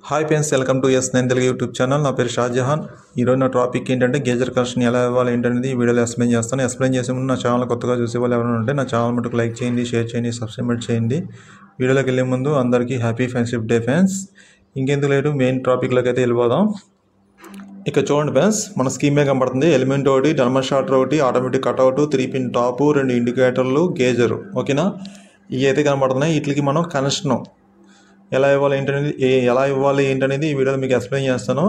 Hi friends, welcome to S9 Telugu YouTube channel. నా పేరు షాజహాన్. ఈరోజు నా టాపిక్ ఏంటంటే గేజర్ కనెక్షన్ ఎలా ఇవ్వాలి ఏంటనేది ఈ వీడియోలో ఎక్స్ప్లెయిన్ చేస్తాను. ఎక్స్ప్లెయిన్ చేసే ముందు నా ఛానల్ కొత్తగా చూసే వాళ్ళు ఎవరైనా ఉంటే నా ఛానల్ మటుకు లైక్ చేయండి, షేర్ చేయండి, సబ్స్క్రైబ్ చేయండి. వీడియోలోకి వెళ్ళే ముందు అందరికీ హ్యాపీ ఫ్రెండ్షిప్ డే ఫ్రెండ్స్. ఇంకెందుకు లేదు, మెయిన్ టాపిక్లోకి అయితే వెళ్ళిపోదాం. ఇక చూడండి ఫ్రెండ్స్, మన స్కీమే కనబడుతుంది. ఎలిమెంట్ ఒకటి, థర్మల్ షార్టర్ ఒకటి, ఆటోమేటిక్ కట్అవుట్, 3 పిన్ టాపు, 2 ఇండికేటర్లు, గేజరు. ఓకేనా, ఇవి అయితే కనబడుతున్నాయి. వీటికి మనం కనెక్షన్ ఎలా ఇవ్వాలి ఏంటనేది ఈ వీడియోలో మీకు ఎక్స్ప్లెయిన్ చేస్తాను.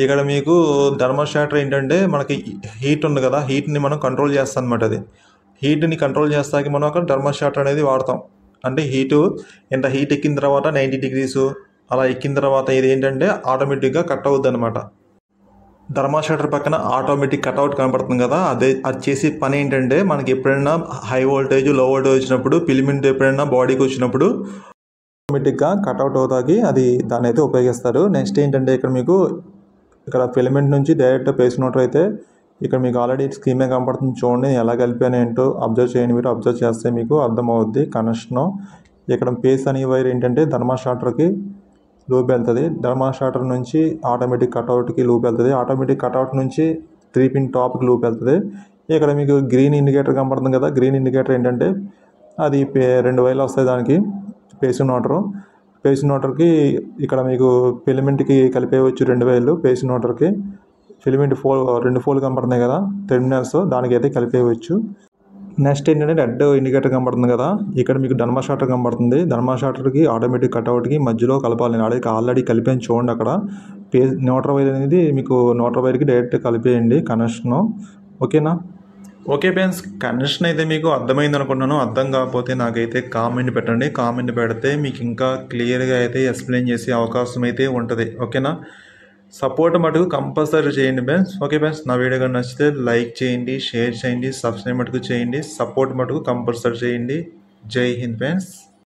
ఇక్కడ మీకు థర్మల్ షార్టర్ ఏంటంటే మనకి హీట్ ఉంది కదా, హీట్ని మనం కంట్రోల్ చేస్తాం అనమాట. అది హీట్ని కంట్రోల్ చేస్తాకి మనం అక్కడ థర్మల్ షార్టర్ అనేది వాడతాం. అంటే ఇంత హీట్ ఎక్కిన తర్వాత 90 డిగ్రీస్ అలా ఎక్కిన తర్వాత ఇది ఏంటంటే ఆటోమేటిక్గా కట్ అవుద్ది అనమాట. థర్మల్ షార్టర్ పక్కన ఆటోమేటిక్ కట్అవుట్ కనపడుతుంది కదా, అది చేసే పని ఏంటంటే మనకి ఎప్పుడైనా హై వోల్టేజ్ లో వోల్టేజ్ వచ్చినప్పుడు, ఫిలిమెంట్ ఎప్పుడైనా బాడీకి వచ్చినప్పుడు ఆటోమేటిక్గా కట్అవుట్ అవుతాకి అది దాన్ని అయితే ఉపయోగిస్తారు. నెక్స్ట్ ఏంటంటే ఇక్కడ ఫిలమెంట్ నుంచి డైరెక్ట్ పేస్ నోటర్ అయితే ఇక్కడ మీకు ఆల్రెడీ స్కీమే కనపడుతుంది. చూడండి ఎలా కలిపాను ఏంటో అబ్జర్వ్ చేయండి. మీరు అబ్జర్వ్ చేస్తే మీకు అర్థమవుద్ది కనెక్షను. ఇక్కడ పేస్ అనే వైర్ ఏంటంటే థర్మల్ షార్టర్కి లూప్ వెళ్తుంది. థర్మల్ షార్టర్ నుంచి ఆటోమేటిక్ కట్అవుట్కి లూప్ వెళ్తుంది. ఆటోమేటిక్ కట్అవుట్ నుంచి 3 పిన్ టాప్కి లూప్ వెళ్తుంది. ఇక్కడ మీకు గ్రీన్ ఇండికేటర్ కనపడుతుంది కదా, గ్రీన్ ఇండికేటర్ ఏంటంటే అది 2 వైర్లు వస్తాయి దానికి. పేస్ నోటర్కి ఇక్కడ మీకు ఫిలమెంట్కి కలిపేయవచ్చు 2 వైర్లు. పేస్ నోటర్కి ఫిలమెంట్ 2 ఫోల్డ్ కనపడుతున్నాయి కదా టెర్మినల్స్, దానికి అయితే కలిపేయవచ్చు. నెక్స్ట్ ఏంటంటే రెడ్ ఇండికేటర్ కనబడుతుంది కదా, ఇక్కడ మీకు థర్మల్ షార్టర్ కనబడుతుంది. థర్మల్ షార్టర్కి ఆటోమేటిక్ కట్అవుట్కి మధ్యలో కలపాలి. ఆల్రెడీ కలిపాను చూడండి. అక్కడ న్యూట్రల్ వైర్ అనేది మీకు న్యూట్రల్ వైర్కి డైరెక్ట్ కలిపేయండి కనెక్షను. ఓకేనా. ఓకే ఫ్రెండ్స్, కనెక్షన్ అయితే మీకు అర్థమైంది అనుకుంటున్నాను. అర్థం కాకపోతే నాకైతే కామెంట్ పెట్టండి. కామెంట్ పెడితే మీకు ఇంకా క్లియర్గా అయితే ఎక్స్ప్లెయిన్ చేసే అవకాశం అయితే ఉంటుంది. ఓకేనా. సపోర్ట్ మటుకు కంపల్సరీ చేయండి ఫ్రెండ్స్. ఓకే ఫ్రెండ్స్, నా వీడియో కానీ నచ్చితే లైక్ చేయండి, షేర్ చేయండి, సబ్స్క్రైబ్ మటుకు చేయండి. సపోర్ట్ మటుకు కంపల్సరీ చేయండి. జై హింద్ ఫ్రెండ్స్.